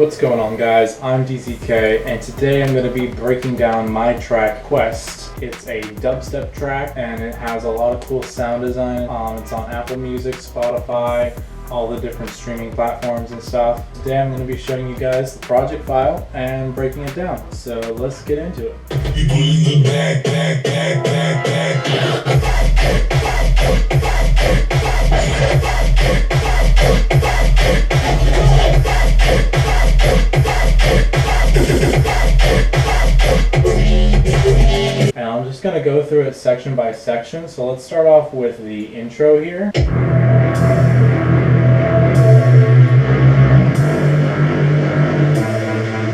What's going on, guys? I'm DZK, and today I'm going to be breaking down my track Quest. It's a dubstep track and it has a lot of cool sound design. It's on Apple Music, Spotify, all the different streaming platforms and stuff. Today I'm going to be showing you guys the project file and breaking it down. So let's get into it. And I'm just going to go through it section by section. So let's start off with the intro here.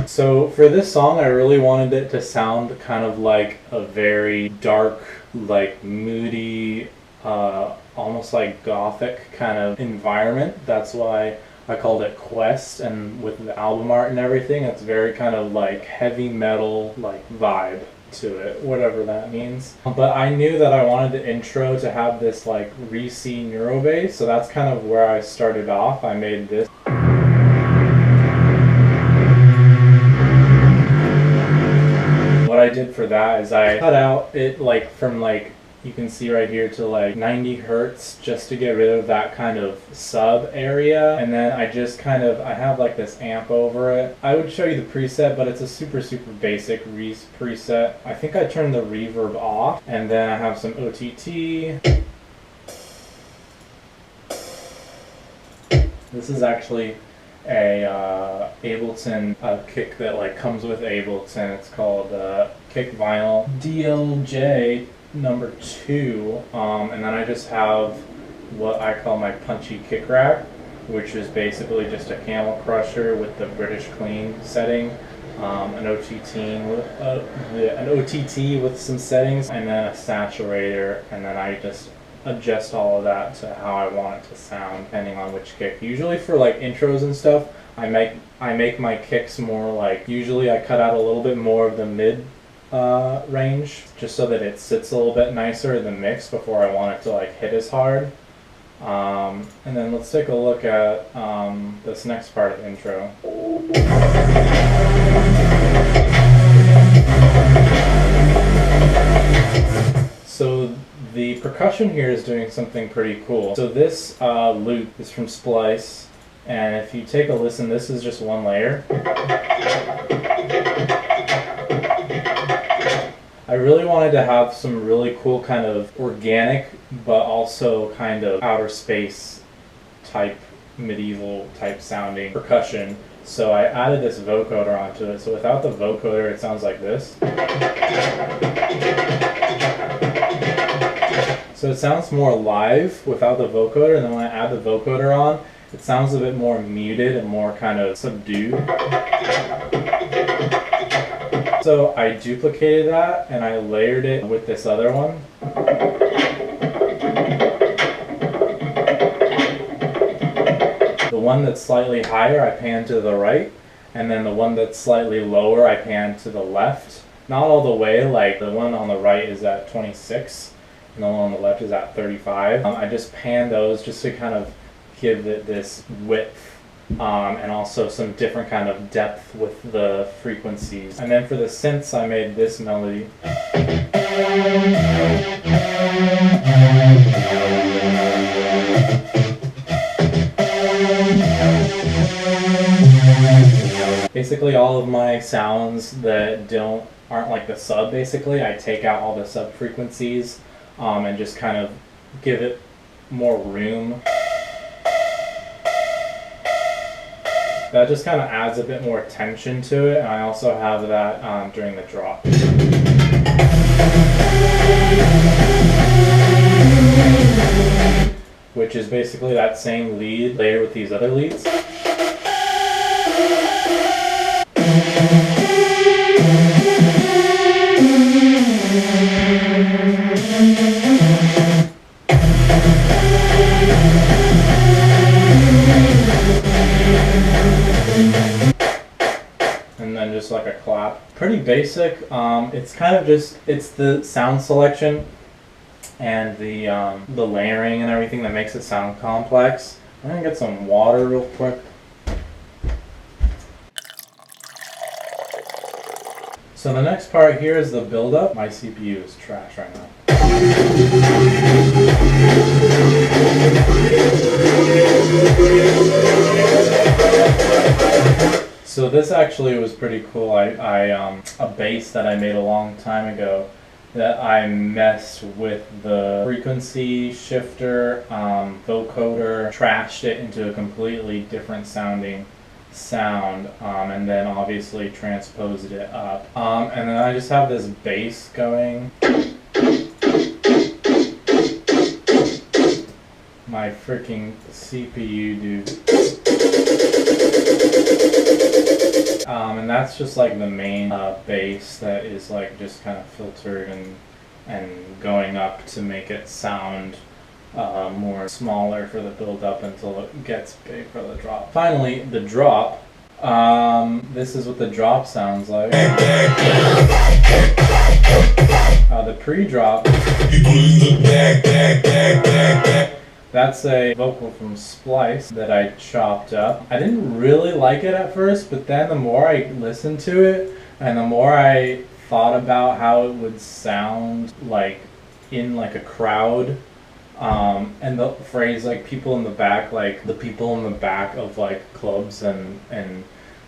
So for this song, I really wanted it to sound kind of like a very dark, like moody, almost like gothic kind of environment. That's why I called it Quest, and with the album art and everything, it's very kind of like heavy metal like vibe to it, whatever that means. But I knew that I wanted the intro to have this like re-C neuro bass, so that's kind of where I started off. I made this. What I did for that is I cut out it like from like, you can see right here, to like 90 hertz just to get rid of that kind of sub area. And then I just kind of, I have like this amp over it. I would show you the preset, but it's a super basic preset. I think I turned the reverb off, and then I have some OTT. This is actually a Ableton kick that like comes with Ableton. It's called Kick Vinyl DLJ number 2, and then I just have what I call my punchy kick rack, which is basically just a camel crusher with the British clean setting, an OTT with some settings, and then a saturator, and then I just adjust all of that to how I want it to sound depending on which kick. Usually for like intros and stuff, I make my kicks more like, usually I cut out a little bit more of the mid range, just so that it sits a little bit nicer in the mix before I want it to like hit as hard. And then let's take a look at this next part of the intro. So the percussion here is doing something pretty cool. So this loop is from Splice, and if you take a listen, this is just one layer. I really wanted to have some really cool kind of organic, but also kind of outer space type, medieval type sounding percussion. So I added this vocoder onto it. So without the vocoder, it sounds like this. So it sounds more live without the vocoder, and then when I add the vocoder on, it sounds a bit more muted and more kind of subdued. So I duplicated that and I layered it with this other one. The one that's slightly higher, I pan to the right, and then the one that's slightly lower, I pan to the left. Not all the way, like the one on the right is at 26 and the one on the left is at 35. I just pan those just to kind of give it this width. And also some different kind of depth with the frequencies. And then for the synths, I made this melody. Basically all of my sounds that aren't like the sub, basically, I take out all the sub frequencies and just kind of give it more room. That just kind of adds a bit more tension to it, and I also have that during the drop. Which is basically that same lead layered with these other leads. And then just like a clap. Pretty basic. It's kind of just, it's the sound selection and the layering and everything that makes it sound complex. I'm gonna get some water real quick. So the next part here is the build-up. My CPU is trash right now. So this actually was pretty cool. A bass that I made a long time ago that I messed with the frequency shifter, vocoder, trashed it into a completely different sounding sound, and then obviously transposed it up. And then I just have this bass going. My freaking CPU, dude. And that's just like the main bass that is like just kind of filtered and going up to make it sound more smaller for the build up until it gets big for the drop. Finally, the drop. This is what the drop sounds like. The pre-drop. That's a vocal from Splice that I chopped up. I didn't really like it at first, but then the more I listened to it and the more I thought about how it would sound like in like a crowd, and the phrase like people in the back, like the people in the back of like clubs and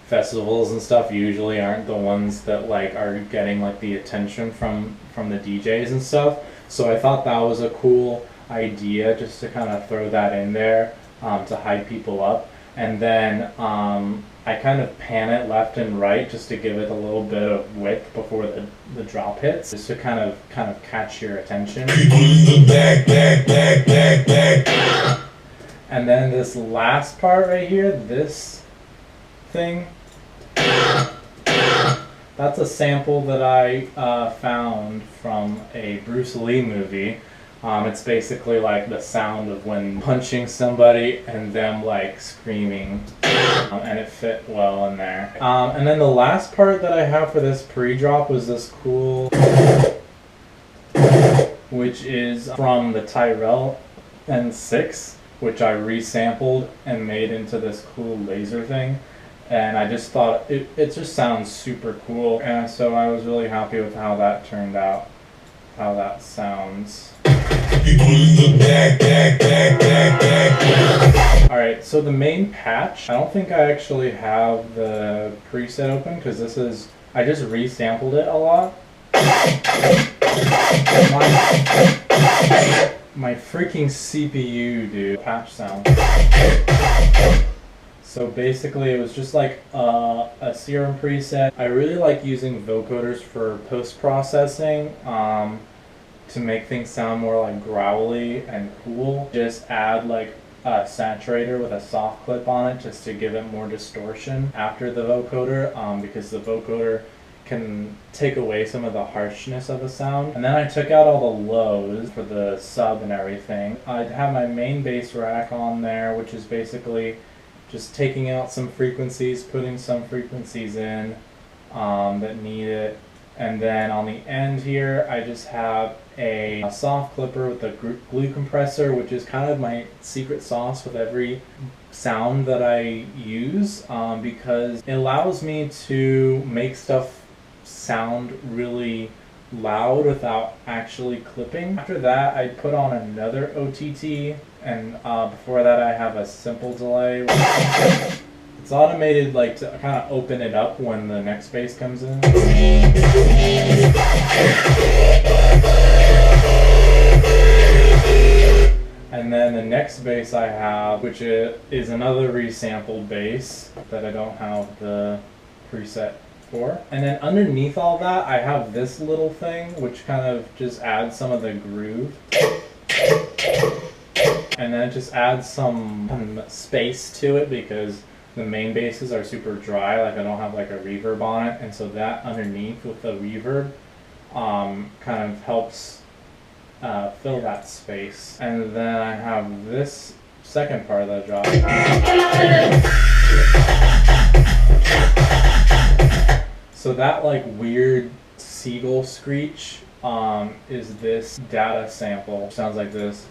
festivals and stuff usually aren't the ones that like are getting like the attention from the DJs and stuff. So I thought that was a cool idea just to kind of throw that in there to hype people up. And then I kind of pan it left and right just to give it a little bit of width before the drop hits, just to kind of catch your attention. And then this last part right here, this thing, that's a sample that I found from a Bruce Lee movie. It's basically like the sound of when punching somebody and them like screaming, and it fit well in there. And then the last part that I have for this pre-drop was this cool, which is from the Tyrell N6, which I resampled and made into this cool laser thing. And I just thought it just sounds super cool, and so I was really happy with how that turned out, how that sounds. Alright, so the main patch, I don't think I actually have the preset open because I just resampled it a lot. My freaking CPU, dude. Patch sound. So basically it was just like a serum preset. I really like using vocoders for post-processing to make things sound more like growly and cool. Just add like a saturator with a soft clip on it just to give it more distortion after the vocoder, because the vocoder can take away some of the harshness of the sound. And then I took out all the lows for the sub and everything. I have my main bass rack on there, which is basically just taking out some frequencies, putting some frequencies in that need it. And then on the end here, I just have a soft clipper with a glue compressor, which is kind of my secret sauce with every sound that I use, because it allows me to make stuff sound really loud without actually clipping. After that, I put on another OTT, and before that I have a simple delay. It's automated like to kind of open it up when the next bass comes in. And then the next bass I have, which is another resampled bass that I don't have the preset for. And then underneath all that, I have this little thing, which kind of just adds some of the groove. And then it just adds some space to it because the main basses are super dry, like I don't have like a reverb on it, and so that underneath with the reverb kind of helps fill that space. And then I have this second part of the drop. So that like weird seagull screech is this data sample. Sounds like this.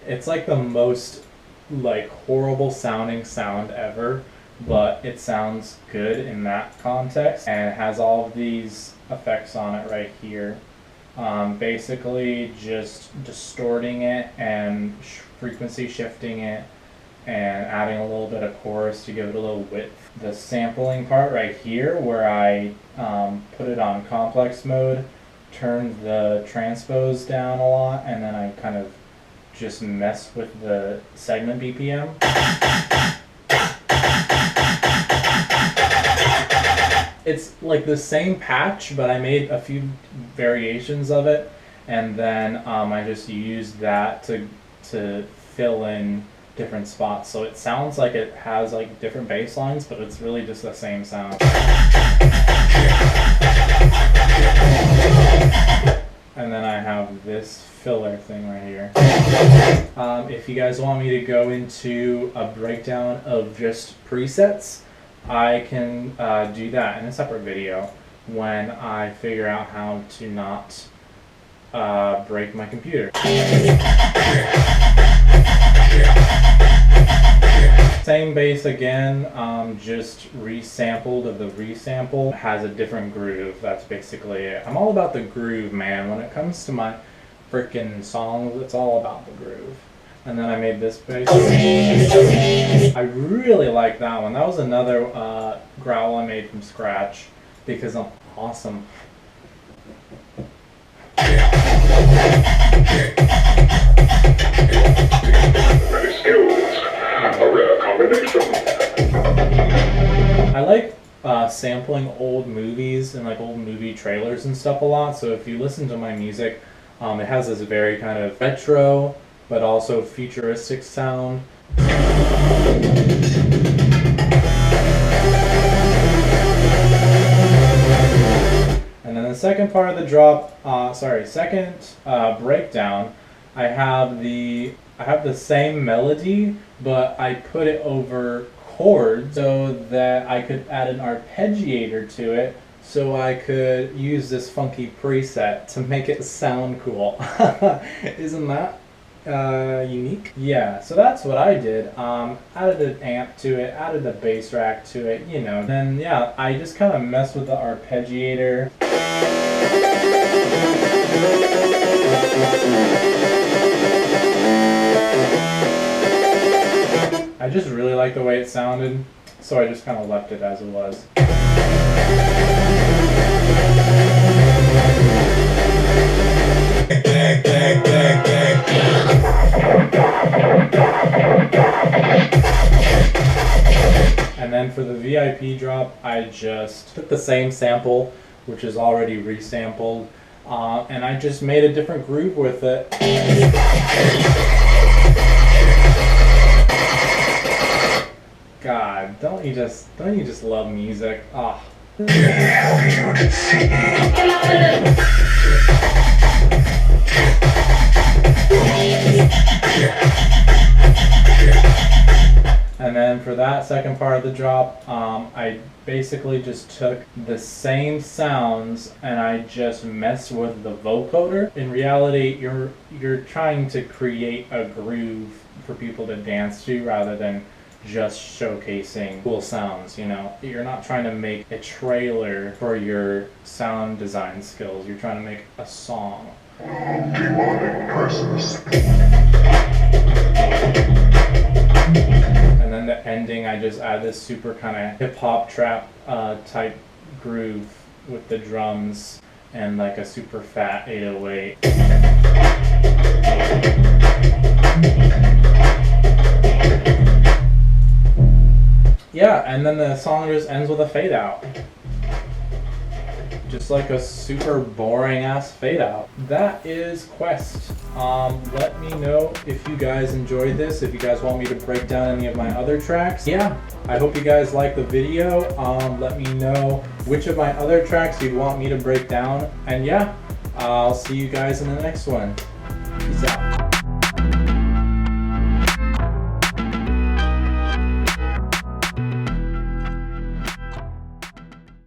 It's like the most like horrible sounding sound ever, but it sounds good in that context, and it has all of these effects on it right here. Basically just distorting it and frequency shifting it and adding a little bit of chorus to give it a little width. The sampling part right here, where I put it on complex mode, turned the transpose down a lot, and then I kind of just messed with the segment BPM. It's like the same patch, but I made a few variations of it, and then I just used that to fill in different spots. So it sounds like it has like different bass lines, but it's really just the same sound. And then I have this filler thing right here. If you guys want me to go into a breakdown of just presets, I can do that in a separate video when I figure out how to not break my computer. Same bass again, just resampled of the resample. It has a different groove, that's basically it. I'm all about the groove, man. When it comes to my freaking songs, it's all about the groove. And then I made this bass. I really like that one. That was another growl I made from scratch because I'm awesome. Many skills, a rare combination. I like sampling old movies and like old movie trailers and stuff a lot. So if you listen to my music, it has this very kind of retro but also futuristic sound. And then the second part of the drop, second breakdown, I have the same melody, but I put it over chords so that I could add an arpeggiator to it, so I could use this funky preset to make it sound cool. Isn't that unique? Yeah, so that's what I did. Added an amp to it, added a bass rack to it, you know. Then yeah, I just kind of messed with the arpeggiator. I just really like the way it sounded, so I just kind of left it as it was. And then for the VIP drop, I just took the same sample, which is already resampled, and I just made a different groove with it. God, don't you just love music? Ah. And then for that second part of the drop, I basically just took the same sounds and I just messed with the vocoder. In reality, you're trying to create a groove for people to dance to rather than just showcasing cool sounds, you know. You're not trying to make a trailer for your sound design skills. You're trying to make a song. And then the ending, I just add this super kind of hip-hop trap type groove with the drums and like a super fat 808. Yeah, and then the song just ends with a fade out. Just like a super boring ass fade out. That is Quest. Let me know if you guys enjoyed this, if you guys want me to break down any of my other tracks. Yeah, I hope you guys like the video. Let me know which of my other tracks you'd want me to break down. And yeah, I'll see you guys in the next one. Peace out.